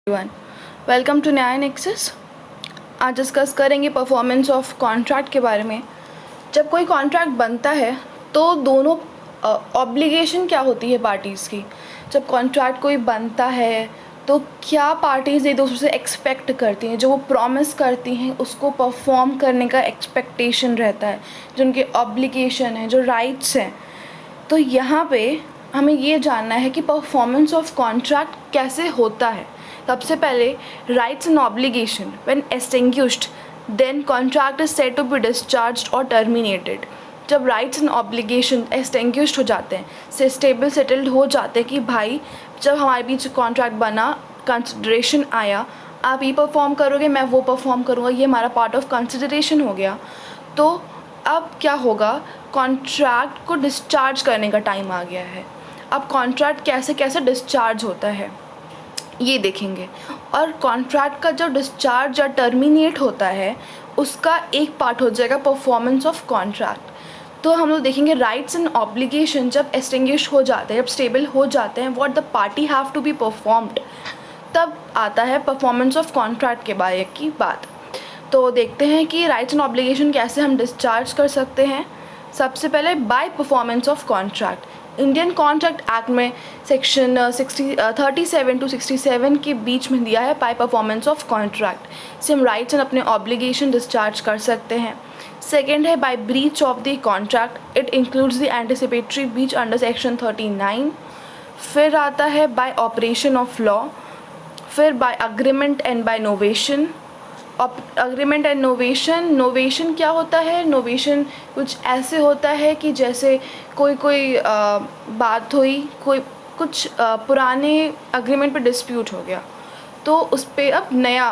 Everyone, welcome to न्याय nexus. आज discuss करेंगे परफॉर्मेंस ऑफ कॉन्ट्रैक्ट के बारे में। जब कोई कॉन्ट्रैक्ट बनता है तो दोनों ऑब्लिगेशन क्या होती है पार्टीज़ की। जब कॉन्ट्रैक्ट कोई बनता है तो क्या पार्टीज़ एक दूसरे से एक्सपेक्ट करती हैं, जो वो प्रॉमिस करती हैं उसको परफॉर्म करने का एक्सपेक्टेशन रहता है, जो उनके ऑब्लिगेशन है, जो राइट्स हैं। तो यहाँ पे हमें ये जानना है कि परफॉर्मेंस ऑफ कॉन्ट्रैक्ट कैसे होता है। सबसे पहले rights and obligation when extinguished then contract is said to be discharged और टर्मिनेटेड। जब राइट्स एंड ऑब्लिगेशन एक्सटिंग्विश्ड हो जाते हैं, से स्टेबल सेटल्ड हो जाते हैं कि भाई जब हमारे बीच कॉन्ट्रैक्ट बना, कंसिडरेशन आया, आप ये परफॉर्म करोगे, मैं वो परफॉर्म करूँगा, ये हमारा पार्ट ऑफ कंसिडरेशन हो गया। तो अब क्या होगा, कॉन्ट्रैक्ट को डिस्चार्ज करने का टाइम आ गया है। अब कॉन्ट्रैक्ट कैसे कैसे डिस्चार्ज होता है ये देखेंगे। और कॉन्ट्रैक्ट का जो डिस्चार्ज या टर्मिनेट होता है उसका एक पार्ट हो जाएगा परफॉर्मेंस ऑफ कॉन्ट्रैक्ट। तो हम लोग देखेंगे राइट्स एंड ऑब्लिगेशन जब एक्सटिंग्विश हो जाते हैं, जब स्टेबल हो जाते हैं, what the party have to be performed, तब आता है परफॉर्मेंस ऑफ कॉन्ट्रैक्ट के बारे की बात। तो देखते हैं कि राइट्स एंड ऑब्लिगेशन कैसे हम डिस्चार्ज कर सकते हैं। सबसे पहले by performance of contract. Indian contract act में सेक्शन 37 to 67 के बीच में दिया है बाय परफॉर्मेंस ऑफ कॉन्ट्रैक्ट से हम राइट्स एंड अपने ऑब्लिगेशन डिस्चार्ज कर सकते हैं। सेकेंड है by breach of the contract, it includes the anticipatory breach under section 39। फिर आता है बाय ऑपरेशन ऑफ लॉ, फिर by agreement and by novation. Agreement and novation क्या होता है? नोवेशन कुछ ऐसे होता है कि जैसे कोई बात हुई, कोई कुछ पुराने अग्रीमेंट पे डिस्प्यूट हो गया तो उस पर अब नया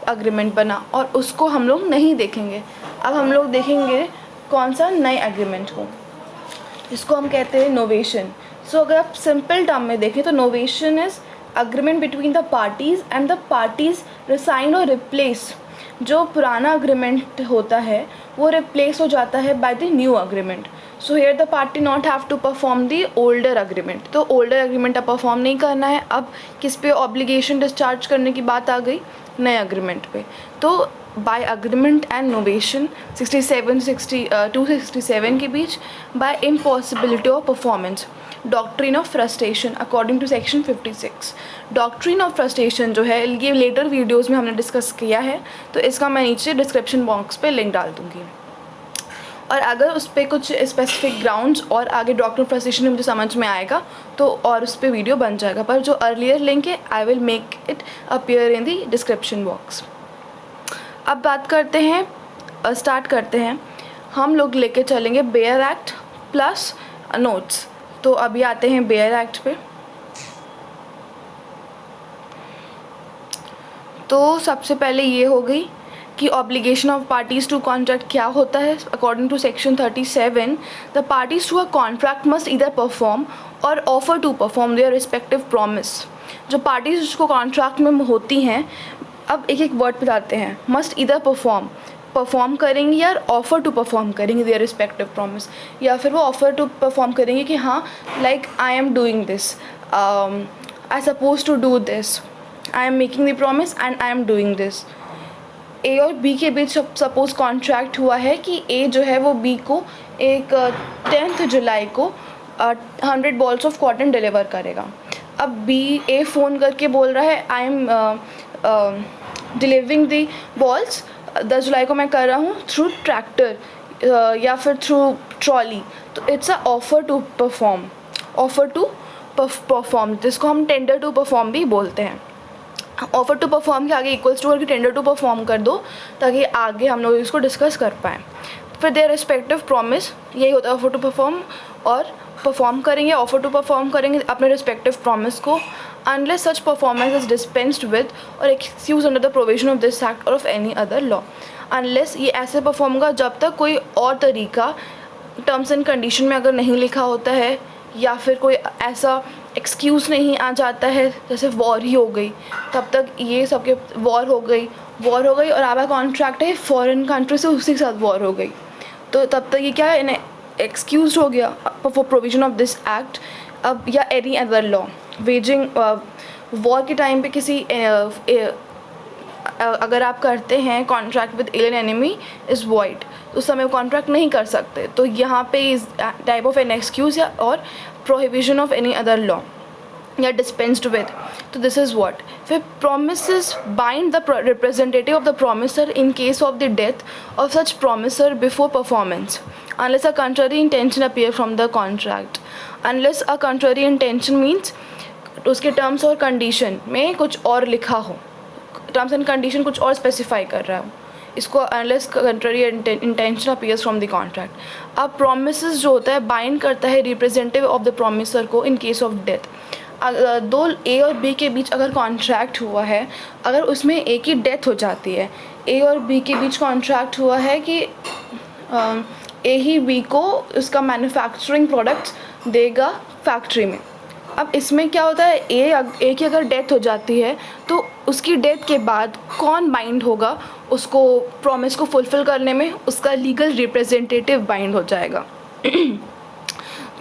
अग्रीमेंट बना और उसको हम लोग नहीं देखेंगे। अब हम लोग देखेंगे कौन सा नए अग्रीमेंट को, जिसको हम कहते हैं नोवेशन। सो अगर आप सिंपल टर्म में देखें तो novation is agreement between the parties and the parties resign और रिप्लेस। जो पुराना अग्रीमेंट होता है वो रिप्लेस हो जाता है by the new agreement. So here the party not have to perform the older agreement. तो ओल्डर अग्रीमेंट अब परफॉर्म नहीं करना है। अब किस पे ऑब्लिगेशन डिस्चार्ज करने की बात आ गई? नए अग्रीमेंट पे। तो बाय अग्रीमेंट एंड नोवेशन 67 के बीच by impossibility of performance, doctrine of frustration according to section 56। Doctrine of frustration जो है ये लेटर वीडियोस में हमने डिस्कस किया है, तो इसका मैं नीचे डिस्क्रिप्शन बॉक्स पे लिंक डाल दूँगी। और अगर उस पर कुछ स्पेसिफिक ग्राउंड्स और आगे डॉक्ट्रिन ऑफ फ्रस्ट्रेशन में मुझे समझ में आएगा तो और उस पर वीडियो बन जाएगा, पर जो अर्लियर लिंक है I will make it appear in the description box. अब बात करते हैं, स्टार्ट करते हैं। हम लोग लेके चलेंगे बेयर एक्ट प्लस नोट्स। तो अभी आते हैं बेयर एक्ट पे। तो सबसे पहले ये हो गई कि obligation of parties to contract क्या होता है। According to section 37 the parties to a contract must either perform और offer to perform their respective promise. जो पार्टीज़ उसको कॉन्ट्रैक्ट में होती हैं, अब एक एक वर्ड बताते हैं। मस्ट ईदर परफॉर्म करेंगी या ऑफ़र टू परफॉर्म करेंगे देयर रिस्पेक्टिव प्रॉमिस, या फिर वो ऑफ़र टू परफॉर्म करेंगे कि हाँ like I am doing this, I suppose to do this, I am making the promise and I am doing this. A और बी के बीच suppose contract हुआ है कि ए जो है वो बी को एक 10 जुलाई को 100 बॉल्स ऑफ कॉटन डिलीवर करेगा। अब बी ए फ़ोन करके बोल रहा है I am delivering the balls 10 जुलाई को मैं कर रहा हूँ थ्रू ट्रैक्टर या फिर थ्रू ट्रॉली। तो it's a offer to perform, जिसको हम टेंडर टू परफॉर्म भी बोलते हैं। ऑफ़र टू परफॉर्म के आगे इक्वल्स टू और टेंडर टू परफॉर्म कर दो ताकि आगे हम लोग इसको डिस्कस कर पाएँ। फिर देयर रिस्पेक्टिव प्रॉमिस, यही होता है ऑफ़र टू परफॉर्म, और परफॉर्म करेंगे, ऑफ़र टू परफॉर्म करेंगे अपने रिस्पेक्टिव प्रॉमिस को unless such performance is dispensed with or excused under the provision of this act or of any other law। unless ये ऐसे परफॉर्म होगा जब तक कोई और तरीका टर्म्स एंड कंडीशन में अगर नहीं लिखा होता है या फिर कोई ऐसा एक्सक्यूज़ नहीं आ जाता है, जैसे वॉर ही हो गई, तब तक ये सबके वॉर हो गई और आपका कॉन्ट्रैक्ट है फॉरेन कंट्री से, उसी के साथ वॉर हो गई, तो तब तक ये क्या है, एक्सक्यूज हो गया for provision of this act अब या any other law. Waging war के टाइम पे किसी अगर आप करते हैं contract with alien enemy is void, उस समय कॉन्ट्रैक्ट नहीं कर सकते। तो यहाँ पे इस टाइप ऑफ एन एक्सक्यूज़ या और prohibition of any other law या डिस्पेंस्ड विद। तो दिस इज़ व्हाट। फिर promises bind the representative of the promisor in case of the death of such promisor before performance unless a contrary intention appear from the contract. Unless a contrary intention means उसके terms और condition में कुछ और लिखा हो, terms and condition कुछ और specify कर रहा हो, इसको unless contrary intention appears from the contract. अब प्रोमिसेस जो होता है बाइंड करता है रिप्रेजेंटेटिव ऑफ द प्रोमिसर को इन केस ऑफ डेथ। दो ए और बी के बीच अगर कॉन्ट्रैक्ट हुआ है, अगर उसमें ए की डेथ हो जाती है, ए और बी के बीच कॉन्ट्रैक्ट हुआ है कि ए ही बी को उसका मैन्युफैक्चरिंग प्रोडक्ट्स देगा फैक्ट्री में। अब इसमें क्या होता है, ए की अगर डेथ हो जाती है तो उसकी डेथ के बाद कौन बाइंड होगा उसको प्रॉमिस को फुलफ़िल करने में, उसका लीगल रिप्रेजेंटेटिव बाइंड हो जाएगा।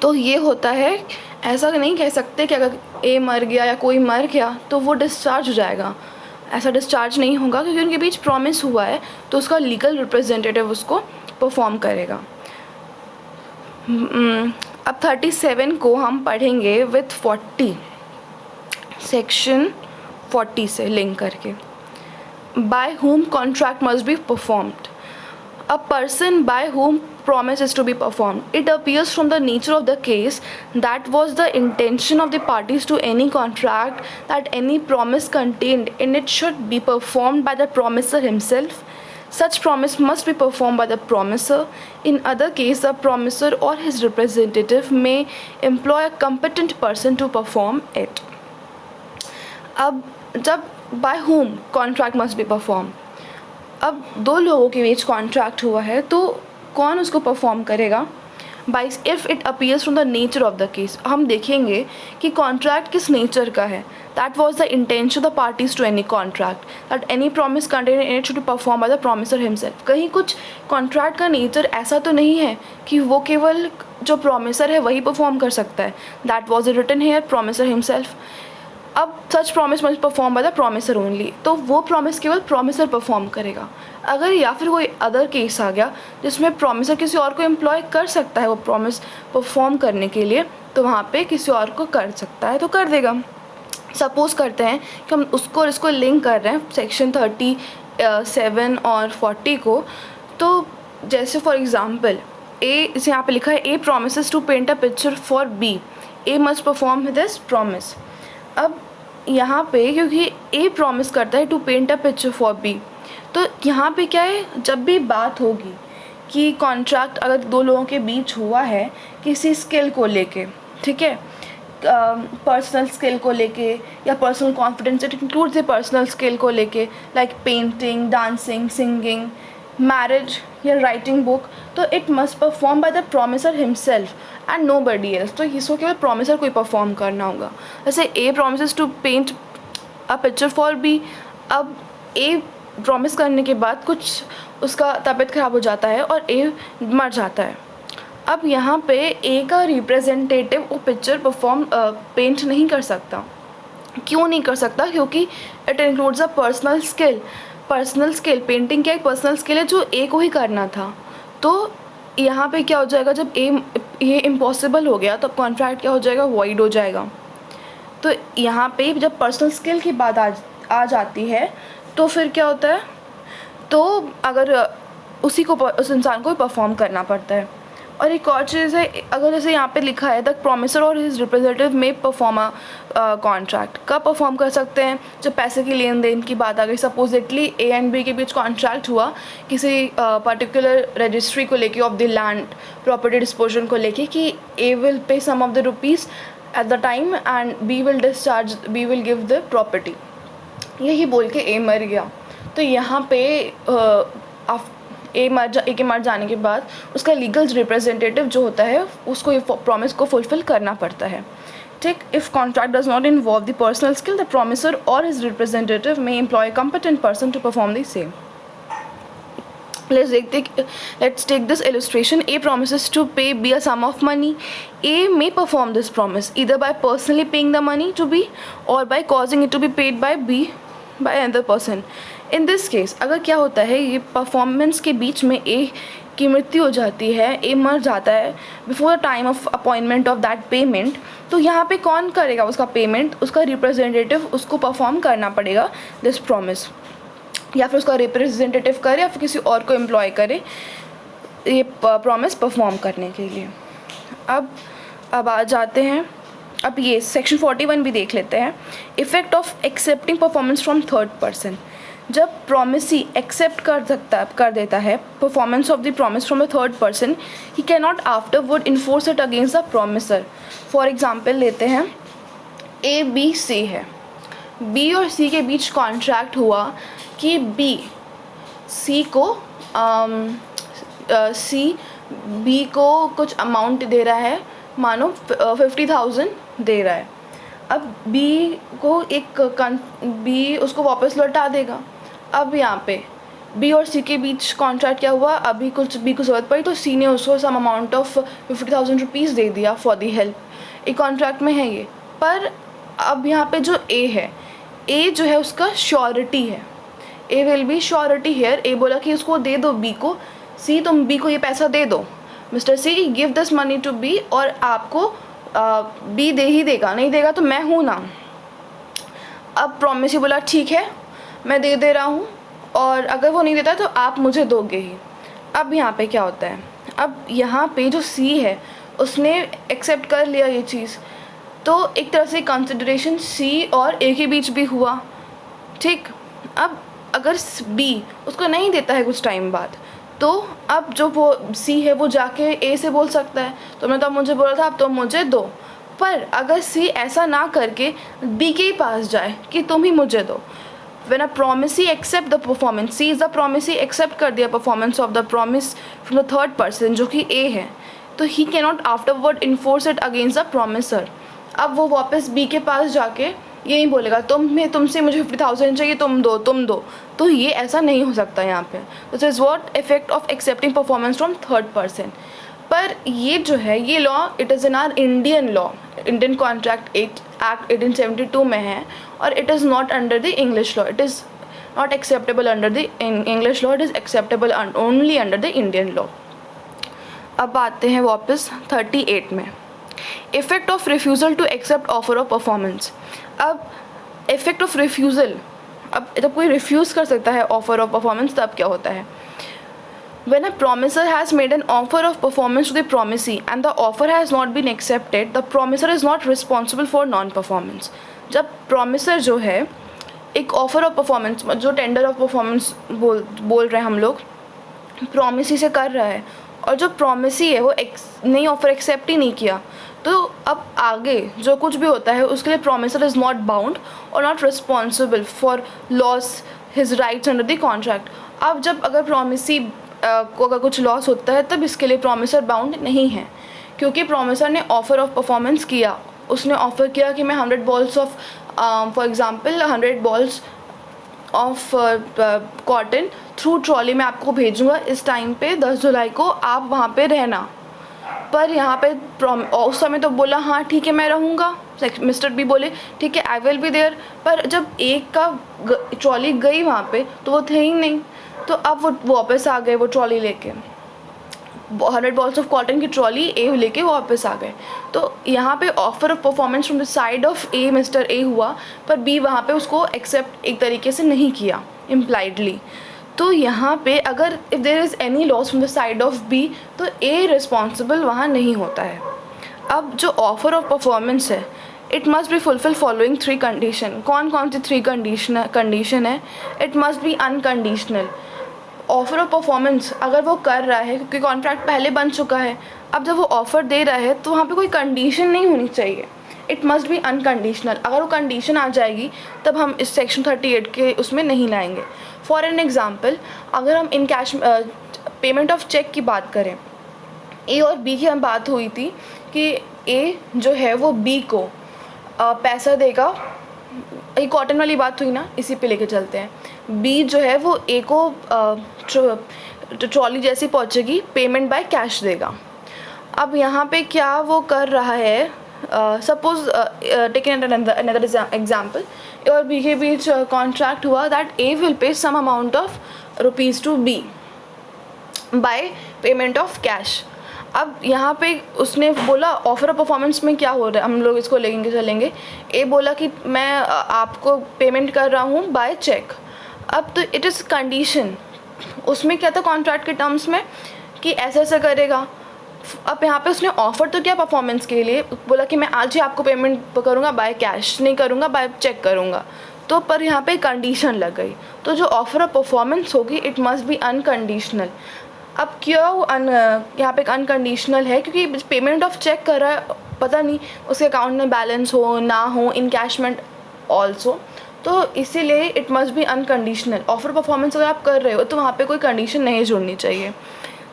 तो ये होता है, ऐसा नहीं कह सकते कि अगर ए मर गया या कोई मर गया तो वो डिस्चार्ज हो जाएगा, ऐसा डिस्चार्ज नहीं होगा क्योंकि उनके बीच प्रॉमिस हुआ है तो उसका लीगल रिप्रेजेंटेटिव उसको परफॉर्म करेगा। अब 37 को हम पढ़ेंगे विथ 40 सेक्शन 40 से लिंक करके। By whom contract must be performed. A person by whom promise is to be performed. It appears from the nature of the case that was the intention of the parties to any contract that any promise contained in it should be performed by the promiser himself. Such promise must be performed by the promiser. In other case, the promiser or his representative may employ a competent person to perform it. अब जब by whom contract must be performed, अब दो लोगों के बीच contract हुआ है तो कौन उसको परफॉर्म करेगा? By if it appears from the nature of the case. हम देखेंगे कि कॉन्ट्रैक्ट किस नेचर का है। That was the intention of the parties to any contract that any promise contain in it should be perform by the promisor himself. कहीं कुछ contract का nature ऐसा तो नहीं है कि वो केवल जो प्रॉमिसर है वही परफॉर्म कर सकता है। That was written here promiser himself. अब such promise must perform by the promiser only, तो वो प्रॉमिस केवल प्रॉमिसर परफॉर्म करेगा। अगर या फिर कोई अदर केस आ गया जिसमें प्रॉमिसर किसी और को एम्प्लॉय कर सकता है वो प्रॉमिस परफॉर्म करने के लिए, तो वहाँ पे किसी और को कर सकता है तो कर देगा। सपोज़ करते हैं कि हम उसको और इसको लिंक कर रहे हैं सेक्शन 37 और 40 को। तो जैसे फॉर एग्ज़ाम्पल ए, इसे यहाँ पे लिखा है A promises to paint a picture for B, A must perform this promise. अब यहाँ पे क्योंकि ए प्रॉमिस करता है to paint a picture for B, तो यहाँ पे क्या है, जब भी बात होगी कि कॉन्ट्रैक्ट अगर दो लोगों के बीच हुआ है किसी स्किल को लेके, ठीक है, पर्सनल स्किल को लेके या personal confidence, it includes the personal skill को लेके like painting, dancing, singing, marriage या राइटिंग बुक, तो it must perform by the promisor himself and nobody else. तो इसको केवल प्रॉमिसर को ही परफॉर्म करना होगा। जैसे A promises to paint a picture for B. अब ए प्रॉमिस करने के बाद कुछ उसका तबीयत ख़राब हो जाता है और ए मर जाता है। अब यहाँ पे ए का रिप्रेजेंटेटिव वो पिक्चर पेंट नहीं कर सकता। क्यों नहीं कर सकता? क्योंकि it includes a personal skill. Personal skill, painting क्या एक पर्सनल स्किल है जो ए को ही करना था। तो यहाँ पे क्या हो जाएगा, जब ये इम्पॉसिबल हो गया तब कॉन्ट्रैक्ट क्या हो जाएगा, वॉइड हो जाएगा। तो यहाँ पे जब पर्सनल स्किल की बात आ जाती है तो फिर क्या होता है, तो अगर उस इंसान को परफॉर्म करना पड़ता है। और एक और चीज़ है, अगर जैसे यहाँ पे लिखा है द प्रॉमिसर और हिज रिप्रेजेंटेटिव में परफॉर्म अ कॉन्ट्रैक्ट, कब परफॉर्म कर सकते हैं, जब पैसे की लेन देन की बात आ गई। सपोजिटली ए एंड बी के बीच कॉन्ट्रैक्ट हुआ किसी पर्टिकुलर रजिस्ट्री को लेके of the land property disposition को लेके कि A will pay some of the rupees at the time and B will give the property. यही बोल के ए मर गया, तो यहाँ पे ए के मर जाने के बाद उसका लीगल रिप्रेजेंटेटिव जो होता है उसको ये प्रॉमिस को फुलफ़िल करना पड़ता है। ठीक, if contract does not involve the personal skill the promisor और his representative may employ a competent person to perform the same. Let's take this illustration. A promises to pay B a sum of money. A may perform this promise either by personally paying the money to B or by causing it to be paid by B by another person. In this case, अगर क्या होता है, ये performance के बीच में A की मृत्यु हो जाती है, A मर जाता है before the time of appointment of that payment, तो यहाँ पे कौन करेगा उसका पेमेंट? उसका रिप्रेजेंटेटिव उसको परफॉर्म करना पड़ेगा दिस प्रॉमिस, या फिर उसका रिप्रेजेंटेटिव करे या फिर किसी और को एम्प्लॉय करे ये प्रॉमिस परफॉर्म करने के लिए। अब आ जाते हैं, अब ये सेक्शन 41 भी देख लेते हैं। Effect of accepting performance from third person. जब प्रॉमिसी एक्सेप्ट कर देता है performance of the promise from the third person, he can not afterward enforce it against the promiser. For example लेते हैं, A B C है, B और C के बीच कॉन्ट्रैक्ट हुआ कि B C को कुछ अमाउंट दे रहा है, मानो 50,000 दे रहा है। अब B उसको वापस लौटा देगा। अब यहाँ पे B और C के बीच कॉन्ट्रैक्ट क्या हुआ, अभी कुछ B को ज़रूरत पड़ी तो C ने उसको सम अमाउंट ऑफ 50,000 रुपीज़ दे दिया फॉर दी हेल्प। एक कॉन्ट्रैक्ट में है ये। पर अब यहाँ पे जो A है, A जो है उसका श्योरिटी है, A will be surety here. A बोला कि उसको दे दो B को, C तुम B को ये पैसा दे दो, mister C give this money to B, और आपको B दे ही देगा, नहीं देगा तो मैं हूँ ना। अब प्रॉमिसी बोला ठीक है मैं दे रहा हूँ, और अगर वो नहीं देता तो आप मुझे दोगे ही। अब यहाँ पे क्या होता है, अब यहाँ पे जो C है उसने एक्सेप्ट कर लिया ये चीज़, तो एक तरह से कंसिडरेशन C और A के बीच भी हुआ, ठीक। अब अगर B उसको नहीं देता है कुछ टाइम बाद, तो अब जो वो C है वो जाके A से बोल सकता है, तुमने तो मुझे बोला था अब तो मुझे दो। पर अगर C ऐसा ना करके B के पास जाए कि तुम ही मुझे दो, when a promisee accept the performance, C is the promisee, accept कर दिया performance of the promise from the third person जो कि A है, तो he cannot afterward enforce it against the promiser। अब वो वापस B के पास जाके ये नहीं बोलेगा तुमसे मुझे 50,000 चाहिए, तुम दो, तो ये ऐसा नहीं हो सकता यहाँ पे। This is what effect of accepting performance from third person. पर ये जो है ये law it is in our Indian law, Indian contract act 1872 में है, और it is not under the English law, it is not acceptable under the English law, it is acceptable only under the Indian law. अब आते हैं वापस 38 में, effect of refusal to accept offer of performance. अब effect of refusal, अब जब कोई refuse कर सकता है ऑफर ऑफ परफॉर्मेंस तब क्या होता है, when a promiser has made an offer of performance to the promisee and the offer has not been accepted, the promiser is not responsible for non-performance। जब promiser जो है एक ऑफर ऑफ परफॉर्मेंस, जो tender of performance बोल रहे हैं हम लोग, प्रॉमिसी से कर रहा है, और जो प्रॉमिसी है वो नई ऑफर एक्सेप्ट ही नहीं किया, तो अब आगे जो कुछ भी होता है उसके लिए प्रॉमिसर इज़ नॉट बाउंड और not responsible for loss his rights under the contract. अब जब अगर प्रॉमिसी को अगर कुछ लॉस होता है तब इसके लिए प्रॉमिसर बाउंड नहीं है, क्योंकि प्रॉमिसर ने ऑफ़र ऑफ परफॉर्मेंस किया, उसने ऑफ़र किया कि मैं 100 balls of for example 100 balls of cotton through trolley में आपको भेजूँगा इस टाइम पे 10 जुलाई को, आप वहाँ पे रहना। पर यहाँ पे उस समय तो बोला हाँ ठीक है मैं रहूँगा, मिस्टर बी बोले ठीक है आई विल बी देयर, पर जब एक का ट्रॉली गई वहाँ पे तो वो थे ही नहीं, तो अब वो वापस आ गए, वो ट्रॉली लेके 100 बॉल्स ऑफ कॉटन की ट्रॉली ए लेके वापस आ गए। तो यहाँ पे offer of performance from the side of A, mister A हुआ, पर बी वहाँ पे उसको एक्सेप्ट एक तरीके से नहीं किया इम्प्लाइडली। तो यहाँ पे अगर if there is any loss from the side of B, तो ए रिस्पॉन्सिबल वहाँ नहीं होता है। अब जो ऑफर ऑफ परफॉर्मेंस है, it must be fulfil following 3 condition. कौन कौन सी 3 कंडीशन है? It must be unconditional. Offer of performance अगर वो कर रहा है, क्योंकि कॉन्ट्रैक्ट पहले बन चुका है, अब जब वो ऑफ़र दे रहा है तो वहाँ पे कोई कंडीशन नहीं होनी चाहिए, इट मस्ट बी अनकंडीशनल। अगर वो कंडीशन आ जाएगी तब हम इस सेक्शन 38 के उसमें नहीं लाएंगे। फॉर एन एग्ज़ाम्पल, अगर हम in cash payment of cheque की बात करें, ए और बी की हम बात हुई थी कि ए जो है वो बी को पैसा देगा ये कॉटन वाली बात हुई ना, इसी पे लेके चलते हैं। बी जो है वो ए को ट्रॉली जैसी पहुंचेगी, पेमेंट बाय कैश देगा। अब यहाँ पे क्या वो कर रहा है, suppose taking another example, A और बी के बीच कॉन्ट्रैक्ट हुआ that A will pay some amount of rupees to B by payment of cash. अब यहाँ पे उसने बोला ऑफर ऑफ परफॉर्मेंस में क्या हो रहा है, हम लोग इसको लेंगे चलेंगे। ए बोला कि मैं आपको पेमेंट कर रहा हूँ बाय चेक। अब तो इट इज़ कंडीशन, उसमें क्या था कॉन्ट्रैक्ट के टर्म्स में कि ऐसा ऐसा करेगा। अब यहाँ पे उसने ऑफ़र तो क्या परफॉर्मेंस के लिए बोला कि मैं आज ही आपको पेमेंट करूँगा बाय कैश, नहीं करूँगा बाय चेक करूँगा, तो पर यहाँ पे कंडीशन लग गई। तो जो ऑफ़र ऑफ परफॉर्मेंस होगी इट मस्ट बी अनकंडीशनल। अब क्यों यहाँ पे अनकंडीशनल है, क्योंकि पेमेंट ऑफ चेक कर रहा है, पता नहीं उसके अकाउंट में बैलेंस हो ना हो, इनकैशमेंट ऑल्सो, तो इसीलिए it must be unconditional. Offer performance अगर आप कर रहे हो तो वहाँ पे कोई कंडीशन नहीं जुड़नी चाहिए।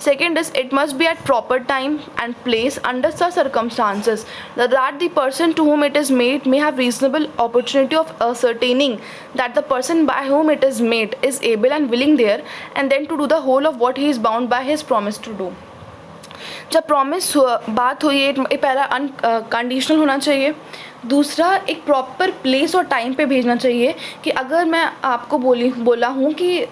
Second is it must be at proper time and place under such circumstances that the person to whom it is made may have reasonable opportunity of ascertaining that the person by whom it is made is able and willing there, and then to do the whole of what he is bound by his promise to do. जब promise बात हुई है, पहला unconditional होना चाहिए। दूसरा एक proper place और टाइम पे भेजना चाहिए कि अगर मैं आपको बोला हूँ कि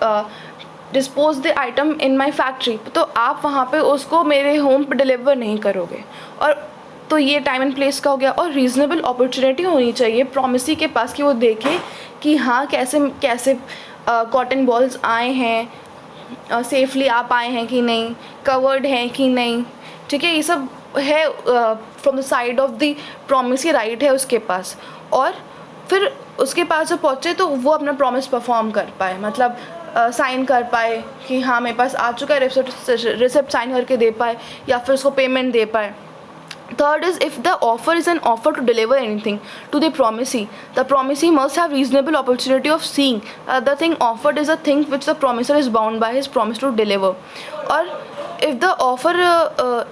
dispose the item in my factory, तो आप वहाँ पे उसको मेरे होम पे डिलीवर नहीं करोगे। और तो ये टाइम एंड प्लेस का हो गया। और रीज़नेबल अपॉर्चुनिटी होनी चाहिए प्रॉमिसी के पास कि वो देखे कि हाँ कैसे कैसे कॉटन बॉल्स आए हैं, सेफली आप आए हैं कि नहीं, कवर्ड हैं कि नहीं, ठीक है, ये सब है from the side of the promisee right है उसके पास। और फिर उसके पास जब पहुँचे तो वो अपना प्रॉमिस परफॉर्म कर पाए, मतलब साइन कर पाए कि हाँ मेरे पास आ चुका है, रिसिप्ट साइन करके दे पाए या फिर उसको पेमेंट दे पाए। Third is if the offer is an offer to deliver anything to the promisee, the promisee must have reasonable opportunity of seeing the thing offered is a thing which the promiser is bound by his promise to deliver. और if the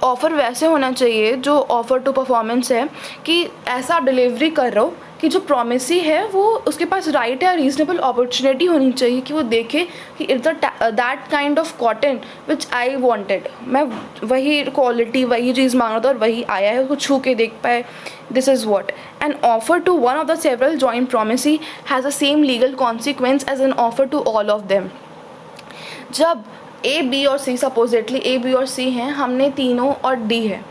offer वैसे होना चाहिए जो offer to performance है कि ऐसा आप delivery कर रहे हो कि जो प्रॉमिसी है वो उसके पास राइट है, रीजनेबल अपॉर्चुनिटी होनी चाहिए कि वो देखे कि it's that kind of cotton which I wanted, मैं वही क्वालिटी वही चीज़ मांग रहा था और वही आया है, उसको छू के देख पाए, this is what. An offer to one of the several joint promisee has the same legal consequence as an offer to all of them. जब ए बी और सी, सपोजिटली ए बी और सी हैं, हमने तीनों और डी है,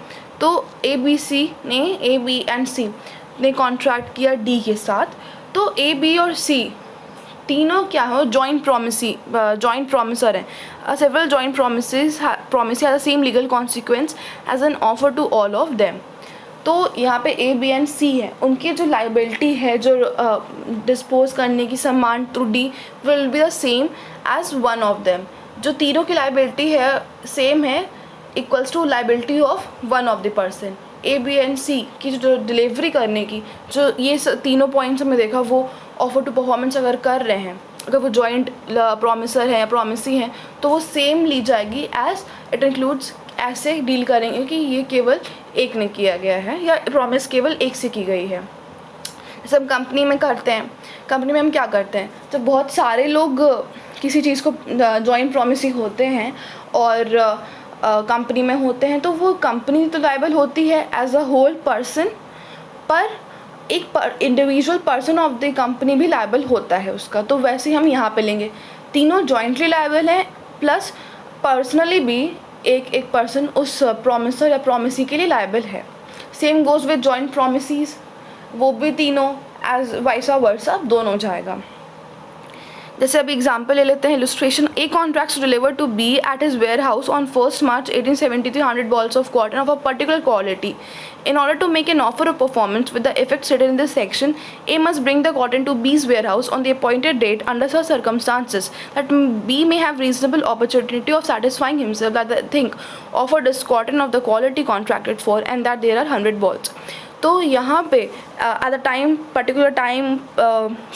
तो ए बी सी ने, ए बी एंड सी ने कॉन्ट्रैक्ट किया डी के साथ, तो ए बी और सी तीनों क्या हो, जॉइंट प्रॉमिसर हैं। Several joint promisee has the same legal consequence as an offer to all of them. तो यहाँ पे ए बी एंड सी है, उनकी जो लाइबिलिटी है जो डिस्पोज करने की सामान through D will be the same as one of them. जो तीनों की लाइबिलिटी है सेम है, equals to liability of one of the person. A B and C की जो डिलीवरी करने की जो ये तीनों पॉइंट्स हमने देखा, वो ऑफर टू परफॉर्मेंस अगर कर रहे हैं, अगर वो जॉइंट प्रॉमिसर है या प्रॉमिसी हैं, तो वो सेम ली जाएगी एज इट इंक्लूड्स, ऐसे डील करेंगे कि ये केवल एक ने किया गया है या प्रॉमिस केवल एक से की गई है। जैसे हम कंपनी में करते हैं, कंपनी में हम क्या करते हैं, जब बहुत सारे लोग किसी चीज़ को जॉइंट प्रॉमिसी होते हैं और कंपनी में होते हैं, तो वो कंपनी तो लायबल होती है एज अ होल पर्सन, पर एक individual person of the company भी लायबल होता है उसका। तो वैसे हम यहाँ पे लेंगे, तीनों जॉइंटली लायबल हैं, प्लस पर्सनली भी एक पर्सन उस प्रॉमिसर या प्रॉमिसी के लिए लायबल है। सेम गोज़ विद जॉइंट प्रॉमिसीज, वो भी तीनों एज वाइस वर्सा दोनों जाएगा। जैसे अभी एग्जाम्पल ले लेते हैं, illustration. A contracts to deliver to B at his warehouse on 1 March 1873 100 balls of cotton of a particular quality. In order to make an offer of performance with the effects stated in this section, A must bring the cotton to B's warehouse on the appointed date under such circumstances that B may have reasonable opportunity of satisfying himself that the thing offered is cotton of the quality contracted for and that there are 100 balls. तो यहाँ पे eight the time particular time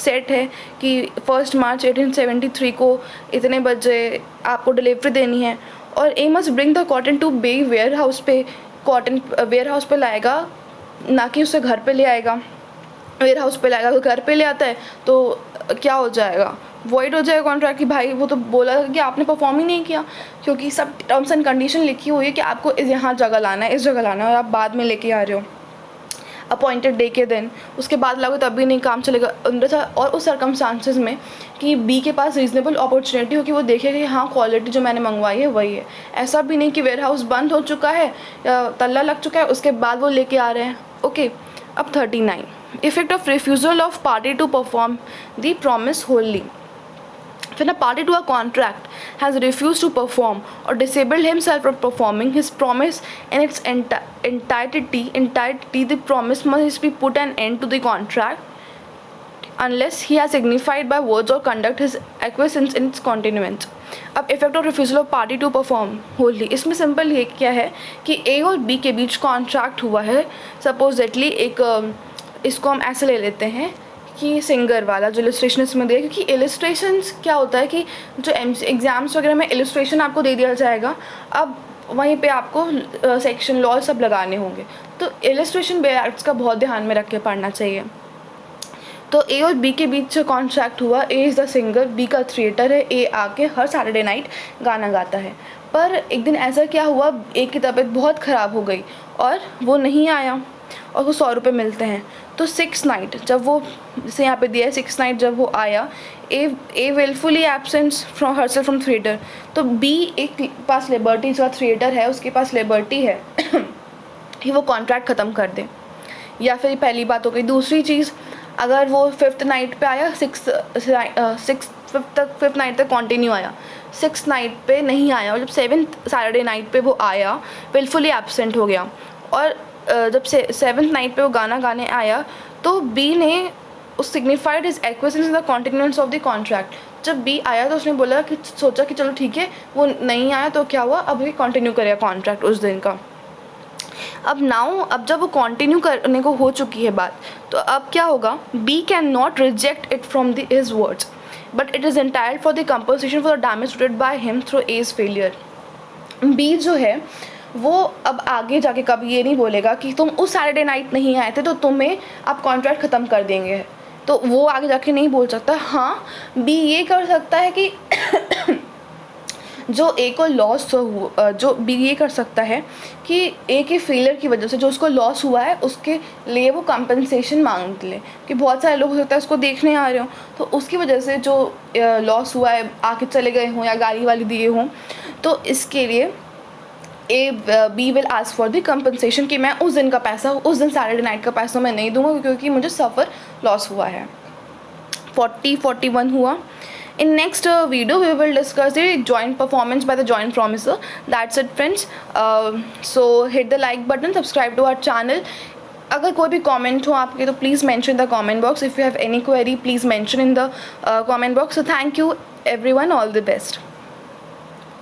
set है कि 1 March 1873 को इतने बजे आपको delivery देनी है, और A must bring the cotton to B warehouse पे, कॉटन वेयर हाउस पे लाएगा, ना कि उसे घर पे ले आएगा। वेयर हाउस पे लाएगा, घर पे ले आता है तो क्या हो जाएगा, वॉइड हो जाएगा कॉन्ट्रैक्ट कि भाई वो तो बोला कि आपने परफॉर्म ही नहीं किया, क्योंकि सब टर्म्स एंड कंडीशन लिखी हुई है कि आपको यहाँ जगह लाना है, इस जगह लाना है, और आप बाद में लेके आ रहे हो अपॉइंटेड डे के दिन, उसके बाद लागो तब भी नहीं काम चलेगा और उस सर्कमस्टांसेस में कि बी के पास रीजनेबल अपॉर्चुनिटी हो कि वो देखे कि हाँ क्वालिटी जो मैंने मंगवाई है वही है। ऐसा भी नहीं कि वेयर हाउस बंद हो चुका है या तल्ला लग चुका है उसके बाद वो लेके आ रहे हैं। ओके, अब 39 effect of refusal of party to perform the promise wholly. When a party to a contract has refused to perform or disabled himself from performing his promise in its entirety, the promise must be put an end to the contract unless he has signified by words or conduct his acquiescence in its continuance. अब effect of refusal of party to perform wholly, इसमें simple ये क्या है कि ए और B के बीच contract हुआ है। सपोजेटली एक इसको हम ऐसे ले लेते हैं कि सिंगर वाला जो इलस्ट्रेशन इसमें दिया, क्योंकि इलस्ट्रेशंस क्या होता है कि जो एग्ज़ाम्स वगैरह में इलस्ट्रेशन आपको दे दिया जाएगा, अब वहीं पे आपको सेक्शन लॉ सब लगाने होंगे, तो इलस्ट्रेशन बे एक्ट्स का बहुत ध्यान में रख के पढ़ना चाहिए। तो ए और बी के बीच कॉन्ट्रैक्ट हुआ, A is the singer, B का थिएटर है, ए आके हर सैटरडे नाइट गाना गाता है। पर एक दिन ऐसा क्या हुआ, ए की तबीयत बहुत ख़राब हो गई और वो नहीं आया और वो 100 रुपये मिलते हैं। तो 6 नाइट जब वो, जैसे यहाँ पे दिया है 6 नाइट जब वो आया, A wilfully absence from herself from theatre, तो बी एक पास लिबर्टी, जो थिएटर है उसके पास लिबर्टी है कि वो कॉन्ट्रैक्ट ख़त्म कर दे। या फिर पहली बात हो गई। दूसरी चीज़, अगर वो 5th नाइट पे आया, 5th नाइट तक कंटिन्यू आया, 6th नाइट पे नहीं आया और जब 7th सैटरडे नाइट पे वो आया विलफुली एब्सेंट हो गया, और जब 7th नाइट पे वो गाना गाने आया तो बी ने उस signified his acquisition in the continuance of the contract. जब बी आया तो उसने बोला कि सोचा कि चलो ठीक है, वो नहीं आया तो क्या हुआ, अब ये कंटिन्यू करेगा कॉन्ट्रैक्ट उस दिन का। अब जब वो कंटिन्यू करने को हो चुकी है बात, तो अब क्या होगा, B can not reject it from the his words but it is entitled for the compensation for the damage टूडेड by him through as failure. B जो है वो अब आगे जाके कभी ये नहीं बोलेगा कि तुम उस सैटरडे नाइट नहीं आए थे तो तुम्हें आप कॉन्ट्रैक्ट ख़त्म कर देंगे, तो वो आगे जाके नहीं बोल सकता। हाँ, बी ये कर सकता है कि जो ए को लॉस हुआ, जो बी ये कर सकता है कि ए के फेलियर की वजह से जो उसको लॉस हुआ है उसके लिए वो कंपनसेशन मांग ले, कि बहुत सारे लोग हो सकता है उसको देखने आ रहे हो, तो उसकी वजह से जो लॉस हुआ है, आके चले गए हों या गाड़ी वाली दिए हों, तो इसके लिए we will ask for the compensation कि मैं उस दिन का पैसा, उस दिन सैटरडे नाइट का पैसा मैं नहीं दूंगा क्योंकि मुझे सफ़र लॉस हुआ है। 41 हुआ। In next video we will discuss the joint performance by the joint promiser. That's it friends. So hit the like button, subscribe to our channel. अगर कोई भी comment हो आपके तो please mention in the comment box. If you have any query please mention in the comment box. So thank you everyone, all the best.